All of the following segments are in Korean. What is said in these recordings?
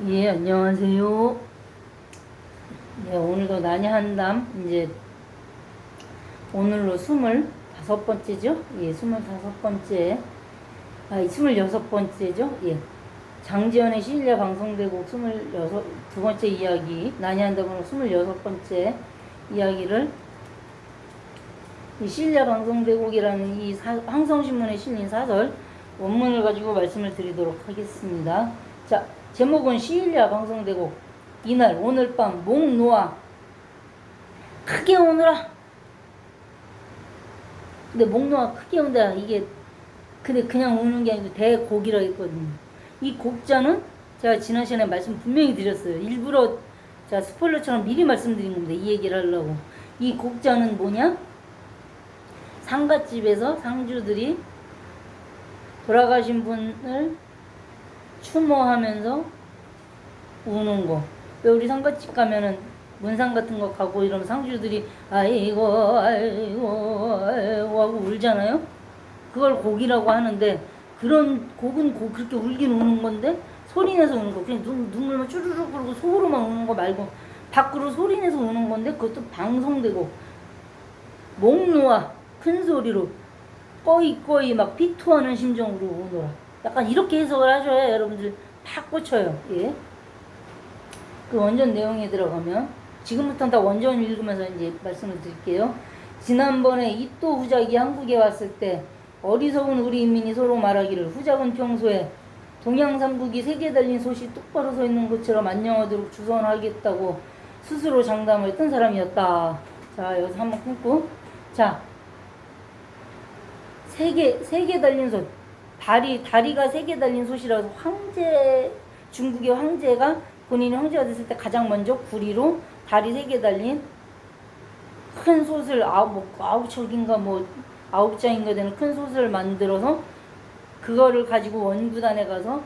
예, 안녕하세요. 예, 오늘도 난이 한담, 이제, 오늘로 25번째죠? 예, 25번째, 26번째죠? 예. 장지연의 시일야 방송대국 2번째 이야기, 난이 한담으로 26번째 이야기를, 이 시일야 방송대국이라는 항성신문에 실린 사설, 원문을 가지고 말씀을 드리도록 하겠습니다. 자, 제목은 시일야 방송되고 이날 오늘 밤 목 놓아 크게 오느라. 근데 목 놓아 크게 온다 이게 근데 그냥 우는 게 아니고 대곡이라 했거든요. 이 곡자는 제가 지난 시간에 말씀 분명히 드렸어요. 일부러 제가 스포일러처럼 미리 말씀드린 겁니다. 이 얘기를 하려고. 이 곡자는 뭐냐? 상갓집에서 상주들이 돌아가신 분을 추모하면서 우는 거. 왜 우리 상갓집 가면은 문상 같은 거 가고 이러면 상주들이 아이고 아이고 아이고 하고 울잖아요. 그걸 곡이라고 하는데 그런 곡은 그렇게 울긴 우는 건데 소리 내서 우는 거. 그냥 눈물만 쭈르륵 그러고 속으로만 우는 거 말고 밖으로 소리 내서 우는 건데 그것도 방송되고 목 놓아 큰 소리로 꺼이 막 비토하는 심정으로 우노라. 약간 이렇게 해석을 하셔야 여러분들 팍 꽂혀요. 예. 그 원전 내용에 들어가면 지금부터는 다 원전 읽으면서 이제 말씀을 드릴게요. 지난번에 이또 후작이 한국에 왔을 때 어리석은 우리 인민이 서로 말하기를 후작은 평소에 동양삼국이 세계에 달린 솥이 똑바로 서 있는 것처럼 안녕하도록 주선하겠다고 스스로 장담을 했던 사람이었다. 자, 여기서 한번 끊고. 자, 세계 달린 솥. 다리가 세 개 달린 솥이라서 중국의 황제가 본인이 황제가 됐을 때 가장 먼저 구리로 다리 3개 달린 큰 솥을 아홉 척인가 아홉 장인가 되는 큰 솥을 만들어서 그거를 가지고 원구단에 가서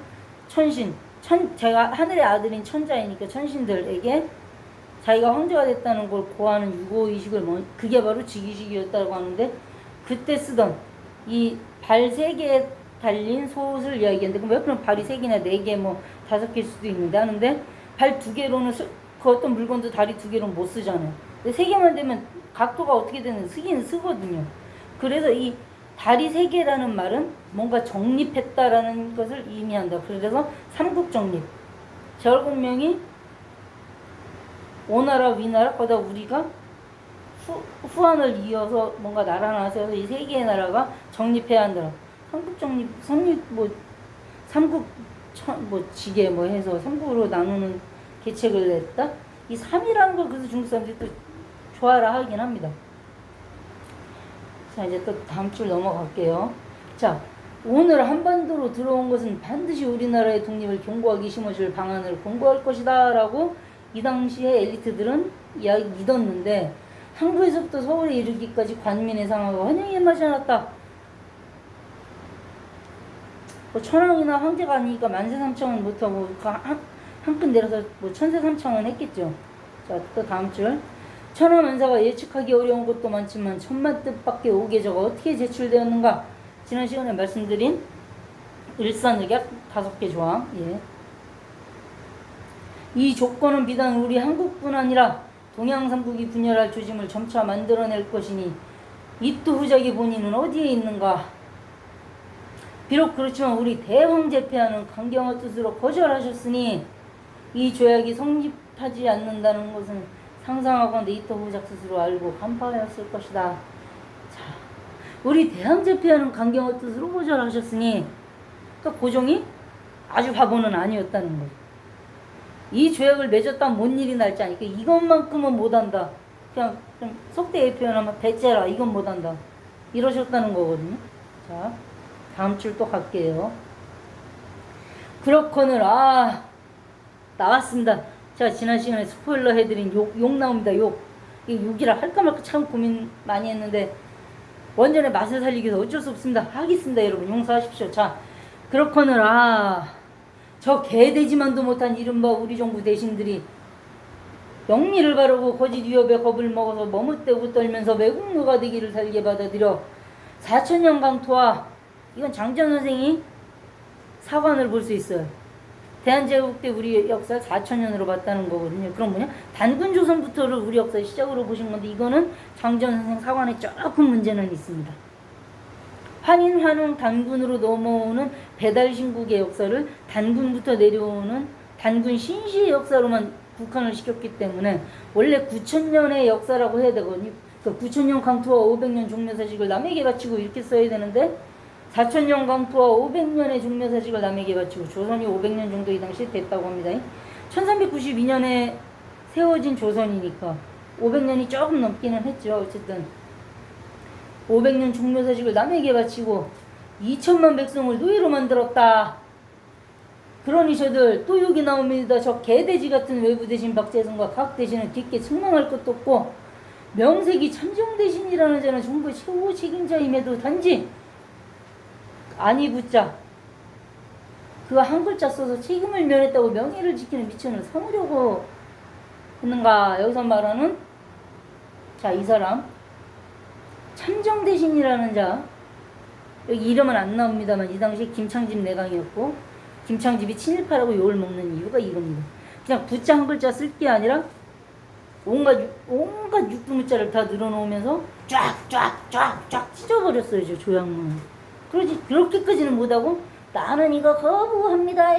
제가 하늘의 아들인 천자이니까 천신들에게 자기가 황제가 됐다는 걸 고하는 유고의식을 그게 바로 즉위식이었다고 하는데 그때 쓰던 이 발 3개 달린 솥을 이야기했는데 그럼 옆에는 발이 3개나 4개 5개일 수도 있는데 하는데 발 2개로는 그 어떤 물건도 다리 2개로는 못 쓰잖아요. 근데 3개만 되면 각도가 어떻게 되는 쓰긴 쓰거든요. 그래서 이 다리 3개라는 말은 뭔가 정립했다라는 것을 의미한다. 그래서 삼국정립. 제월공명이 오나라 위나라 거기다 우리가 후한을 이어서 뭔가 나라나 세워서 이 3개의 나라가 정립해야 한다. 삼국 지계 해서 삼국으로 나누는 계책을 냈다. 이 3이라는 걸 그래서 중국 사람들이 또 좋아라 하긴 합니다. 자, 이제 또 다음 줄 넘어갈게요. 자, 오늘 한반도로 들어온 것은 반드시 우리나라의 독립을 경고하기 심어줄 방안을 공고할 것이다 라고 이 당시에 엘리트들은 이야기 믿었는데 항구에서부터 서울에 이르기까지 관민의 상하가 환영에 맞지 않았다. 천황이나 황제가 아니니까 만세삼창은 못하고 한끈 내려서 천세삼창은 했겠죠. 자, 또 다음 줄. 천하만사가 예측하기 어려운 것도 많지만 천만 뜻밖의 오계저가 어떻게 제출되었는가. 지난 시간에 말씀드린 일산역약 5개 조항. 예. 이 조건은 비단 우리 한국뿐 아니라 동양삼국이 분열할 조짐을 점차 만들어낼 것이니 이또 후작의 본인은 어디에 있는가. 비록 그렇지만 우리 대황제 폐하는 강경한 뜻으로 거절하셨으니 이 조약이 성립하지 않는다는 것은 상상하건대 이또 후작 스스로 알고 간파하였을 것이다. 자, 우리 대황제 폐하는 강경한 뜻으로 거절하셨으니 그러니까 고종이 아주 바보는 아니었다는 거죠. 이 조약을 맺었다면 뭔 일이 날지 아니까 이것만큼은 못한다. 그냥 좀 속되게 표현하면 배째라 이건 못한다. 이러셨다는 거거든요. 자, 다음 줄 또 갈게요. 그렇거늘 나왔습니다. 제가 지난 시간에 스포일러 해드린 욕 나옵니다. 욕. 이 욕이라 할까 말까 참 고민 많이 했는데 원전의 맛을 살리기 위해서 어쩔 수 없습니다. 하겠습니다. 여러분 용서하십시오. 자, 그렇거늘 저 개돼지만도 못한 이른바 우리 정부 대신들이 영리를 바르고 거짓 위협에 겁을 먹어서 머뭇대고 떨면서 매국노가 되기를 살게 받아들여 4천년 강토와 이건 장전 선생이 사관을 볼 수 있어요. 대한제국 때 우리 역사 4천년으로 봤다는 거거든요. 그럼 뭐냐? 단군 조선부터를 우리 역사의 시작으로 보신 건데 이거는 장지원 선생 사관에 조금 문제는 있습니다. 환인, 환웅, 단군으로 넘어오는 배달신국의 역사를 단군부터 내려오는 단군 신시의 역사로만 국한을 시켰기 때문에 원래 9천년의 역사라고 해야 되거든요. 그 9천년 강투와 500년 종묘사직을 남에게 바치고 이렇게 써야 되는데 4천년 강투와 500년의 종묘사직을 남에게 바치고 조선이 500년 정도 이 당시에 됐다고 합니다. 1392년에 세워진 조선이니까 500년이 조금 넘기는 했죠. 어쨌든 500년 종묘사직을 남에게 바치고 2천만 백성을 노예로 만들었다. 그러니 저들 또 여기 나옵니다. 저 개돼지 같은 외부 대신 박재성과 각 대신은 깊게 책망할 것도 없고 명색이 참정 대신이라는 자는 정부 최고 책임자임에도 단지 아니 붙자 그가 한 글자 써서 책임을 면했다고 명예를 지키는 미천을 삼으려고 했는가. 여기서 말하는 자, 이 사람 참정 대신이라는 자, 여기 이름은 안 나옵니다만 이 당시 김창집 내강이었고 김창집이 친일파라고 욕을 먹는 이유가 이겁니다. 그냥 붙자 한 글자 쓸 게 아니라 온갖 육두문자를 다 늘어놓으면서 쫙 찢어버렸어요. 저 조약문을. 그러지 그렇게까지는 못하고 나는 이거 거부합니다.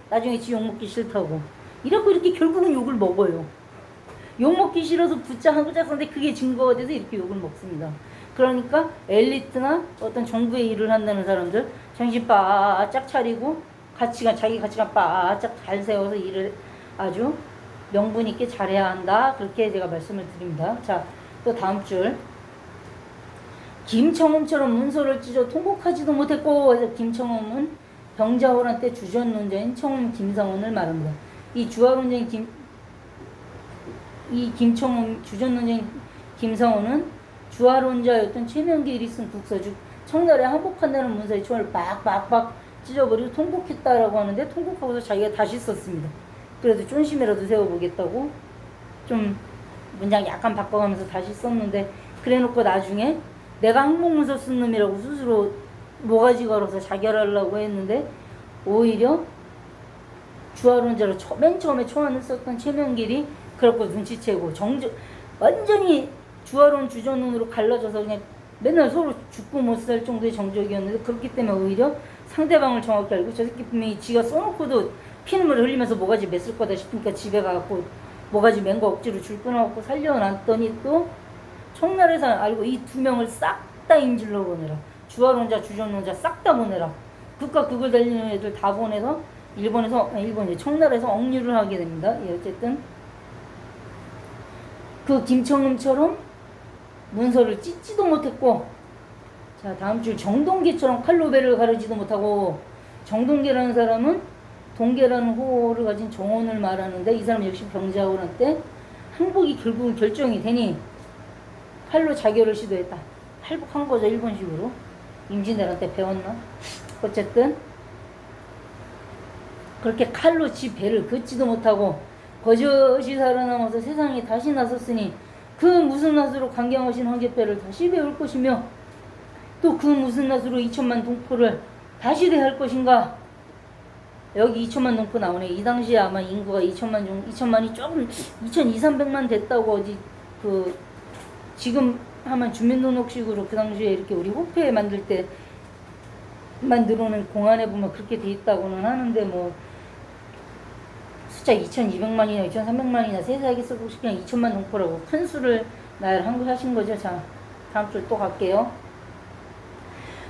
나중에 지 욕먹기 싫다고 이렇게 이렇게 결국은 욕을 먹어요. 욕먹기 싫어서 붙자 한 글자 썼는데 그게 증거가 돼서 이렇게 욕을 먹습니다. 그러니까 엘리트나 어떤 정부의 일을 한다는 사람들 정신 바짝 차리고 자기 가치관 바짝 잘 세워서 일을 아주 명분 있게 잘해야 한다. 그렇게 제가 말씀을 드립니다. 자, 또 다음 줄. 김청음처럼 문서를 찢어 통곡하지도 못했고 해서 김청음은 병자호란 때 주전론자인 청음 김상원을 말합니다. 이 주화론자인 김청음 주전론자인 김상원은 주화론자였던 최명길이 쓴 국서 즉 청나라에 항복한다는 문서의 총을 빡빡빡 찢어버리고 통곡했다라고 하는데 통곡하고서 자기가 다시 썼습니다. 그래도 쫀심이라도 세워보겠다고 좀 문장 약간 바꿔가면서 다시 썼는데 그래놓고 나중에 내가 항복문서 쓴 놈이라고 스스로 모가지 걸어서 자결하려고 했는데 오히려 주화론자로 맨 처음에 초안을 썼던 최명길이 그렇고 눈치채고 완전히 주화론 주전론으로 갈라져서 그냥 맨날 서로 죽고 못 살 정도의 정적이었는데 그렇기 때문에 오히려 상대방을 정확히 알고 저 새끼 분명히 지가 써놓고도 피눈물을 흘리면서 모가지 맸을 거다 싶으니까 집에 가갖고 모가지 맨 거 억지로 줄 끊어갖고 살려놨더니 또 청나라에서 알고 이 두 명을 싹 다 임질러 보내라. 주화론자 주전론자 싹 다 보내라. 그깟 그걸 달리는 애들 다 보내서 일본이 청나라에서 억류를 하게 됩니다. 예, 어쨌든 그 김청음처럼 문서를 찢지도 못했고 자 다음 줄 정동계처럼 칼로 배를 가르지도 못하고 정동계라는 사람은 동계라는 호를 가진 정원을 말하는데 이 사람 역시 병자호란 때 항복이 결국은 결정이 되니 칼로 자결을 시도했다. 할복한 거죠. 일본식으로. 임진왜란 배웠나? 어쨌든 그렇게 칼로 지 배를 긋지도 못하고 버젓이 살아남아서 세상에 다시 나섰으니 그 무슨 낯으로 강경하신 황제폐를 다시 배울 것이며 또 그 무슨 낯으로 2천만 동포를 다시 대할 것인가. 여기 2천만 동포 나오네. 이 당시에 아마 인구가 2천만이 조금 2,200~300만 됐다고 어디 지금 하면 주민등록식으로 그 당시에 이렇게 우리 호패 만들 때 만들어놓은 공안에 보면 그렇게 돼 있다고는 하는데 뭐 숫자 2,200만이나 2,300만이나 세세하게 쓰고 그냥 2천만 동포라고 큰 수를 나열하신 거죠. 자 다음 줄 또 갈게요.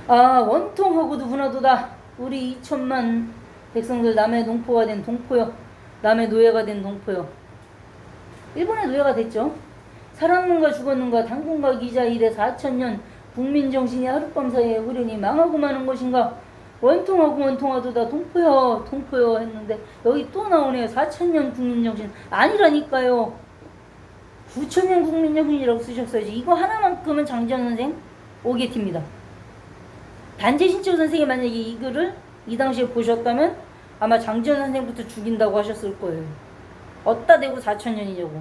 원통하고도 분하도다. 우리 2천만 백성들 남의 동포가 된 동포요. 남의 노예가 된 동포요. 일본의 노예가 됐죠. 살았는가 죽었는가 당군과 기자 이래 4천년 국민정신이 하룻밤 사이에 흐르니 망하고 마는 것인가. 원통하도다 동포요 했는데 여기 또 나오네요. 4천년 국민정신 아니라니까요. 9천년 국민정신이라고 쓰셨어야지. 이거 하나만큼은 장지원 선생 오게티입니다. 단재신철 선생이 만약에 이 글을 이 당시에 보셨다면 아마 장지원 선생부터 죽인다고 하셨을 거예요. 어디다 대고 4천년이냐고.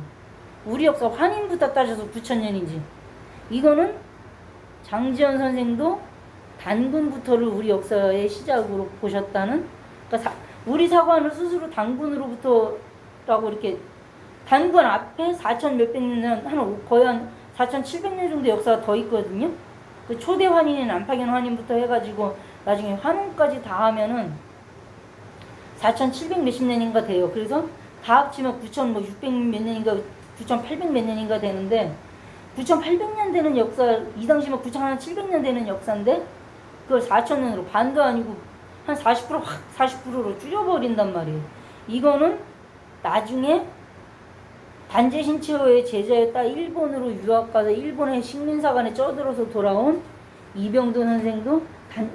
우리 역사 환인부터 따져서 9천년인지. 이거는 장지원 선생도 단군부터를 우리 역사의 시작으로 보셨다는, 그러니까 우리 사관을 스스로 단군으로부터라고 이렇게 단군 앞에 4천 몇백 년, 거의 한 4,700년 정도 역사가 더 있거든요. 그 초대 환인인 안파견 환인부터 해가지고 나중에 환웅까지 다 하면은 4,700 몇십 년인가 돼요. 그래서 다 합치면 9,600 몇 년인가 9,800 몇 년인가 되는데 9,800년 되는 역사, 이 당시면 9,700년 되는 역사인데 그걸 4,000년으로 반도 아니고 한 40% 확 40%로 줄여버린단 말이에요. 이거는 나중에 단재 신채호의 제자였다 일본으로 유학 가서 일본의 식민사관에 쩌들어서 돌아온 이병도 선생도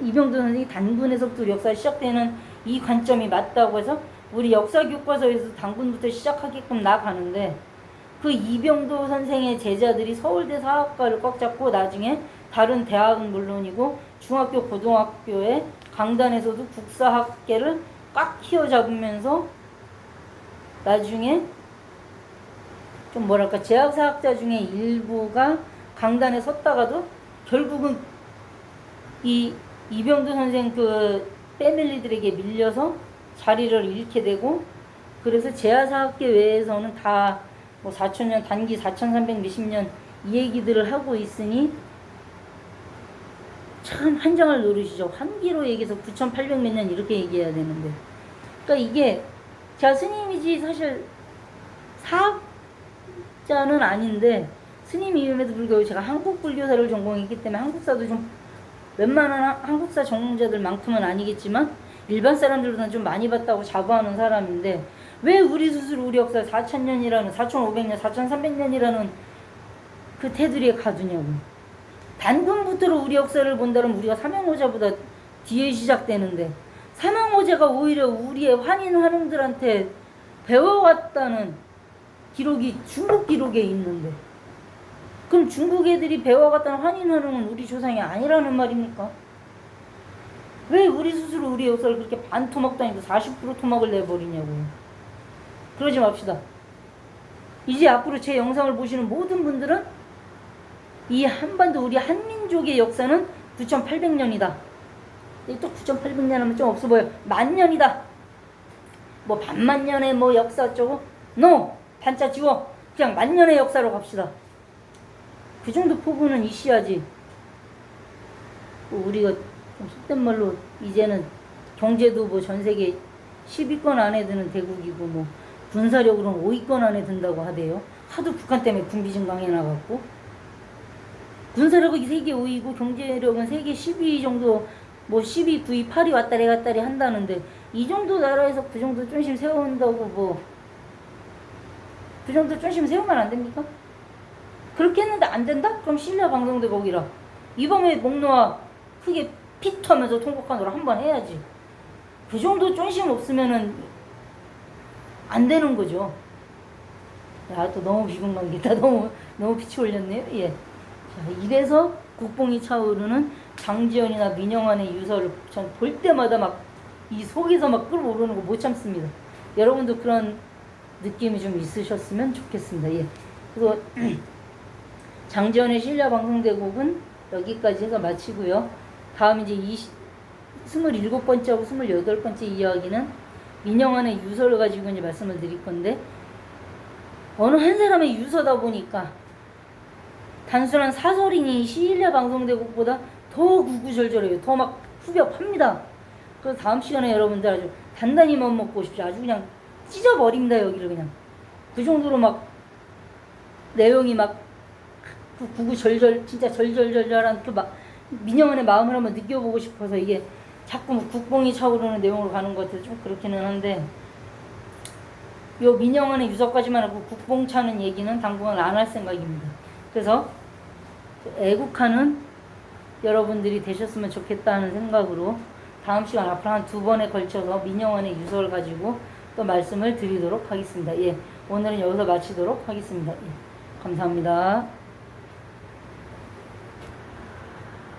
이병도 선생이 단군에서부터 역사 시작되는 이 관점이 맞다고 해서 우리 역사 교과서에서 단군부터 시작하게끔 나가는데 그 이병도 선생의 제자들이 서울대 사학과를 꽉 잡고 나중에 다른 대학은 물론이고 중학교 고등학교에 강단에서도 국사학계를 꽉 휘어잡으면서 나중에 좀 뭐랄까 제학사학자 중에 일부가 강단에 섰다가도 결국은 이 이병도 선생 그 패밀리들에게 밀려서 자리를 잃게 되고 그래서 제학사학계 외에서는 다 뭐 4,000년 단기 4,300 몇십 년 이 얘기들을 하고 있으니 참 한장을 노리시죠. 한기로 얘기해서 9,800 몇 년 이렇게 얘기해야 되는데 그러니까 이게 제가 스님이지 사실 사학자는 아닌데 스님임에도 불구하고 제가 한국 불교사를 전공했기 때문에 한국사도 좀 웬만한 한국사 전공자들만큼은 아니겠지만 일반 사람들보다는 좀 많이 봤다고 자부하는 사람인데 왜 우리 스스로 우리 역사 4,000년이라는 4,500년 4,300년이라는 그 테두리에 가두냐고. 단군부터로 우리 역사를 본다면 우리가 삼형오자보다 뒤에 시작되는데 삼형오자가 오히려 우리의 환인 환웅들한테 배워왔다는 기록이 중국 기록에 있는데 그럼 중국 애들이 배워갔다는 환인 환웅은 우리 조상이 아니라는 말입니까? 왜 우리 스스로 우리 역사를 그렇게 반 토막도 아니고 40% 토막을 내버리냐고요. 그러지 맙시다. 이제 앞으로 제 영상을 보시는 모든 분들은 이 한반도 우리 한민족의 역사는 9,800년이다. 또 9,800년 하면 좀 없어 보여. 만년이다. 뭐 반만년의 뭐 역사 어쩌고? NO! 반자 지워. 그냥 만년의 역사로 갑시다. 그 정도 포부는 있어야지. 우리가 좀 속된 말로 이제는 경제도 뭐 전 세계 10위권 안에 드는 대국이고 뭐 군사력으로는 5위권 안에 든다고 하대요. 하도 북한 때문에 군비 증강해 나갔고 군사력은 세계 5위고 경제력은 세계 10위 정도 뭐 10위, 9위, 8위 왔다리 갔다리 한다는데 이 정도 나라에서 그 정도 쫀심 세운다고 뭐 그 정도 쫀심 세우면 안 됩니까? 그렇게 했는데 안 된다? 그럼 신라 방송대국이라 이번에 목 놓아 크게 피투하면서 통곡하느라 한번 해야지. 그 정도 쫀심 없으면은 안 되는 거죠. 야, 또 너무 비극만기다. 너무 빛이 올렸네요. 예. 자, 이래서 국뽕이 차오르는 장지연이나 민영환의 유서를 전 볼 때마다 막 이 속에서 막 끓어오르는 거 못 참습니다. 여러분도 그런 느낌이 좀 있으셨으면 좋겠습니다. 예. 그래서 장지연의 신라 방송대국은 여기까지 해서 마치고요. 다음 이제 27번째하고 28번째 이야기는 민영환의 유서를 가지고 이제 말씀을 드릴 건데 어느 한 사람의 유서다 보니까 단순한 사설이니 신라 방송대국보다 더 구구절절해요. 더 막 후벼팝니다. 그래서 다음 시간에 여러분들 아주 단단히 맘먹고 오십시오. 아주 그냥 찢어버립니다. 여기를 그냥. 그 정도로 막 내용이 막 그 구구절절 진짜 절절절절한 그 막 민영환의 마음을 한번 느껴보고 싶어서 이게 자꾸 국뽕이 차오르는 내용으로 가는 것 같아서 좀 그렇기는 한데 요 민영환의 유서까지만 하고 국뽕 차는 얘기는 당분간 안 할 생각입니다. 그래서 애국하는 여러분들이 되셨으면 좋겠다는 생각으로 다음 시간 앞으로 한 2번에 걸쳐서 민영환의 유서를 가지고 또 말씀을 드리도록 하겠습니다. 예, 오늘은 여기서 마치도록 하겠습니다. 예, 감사합니다.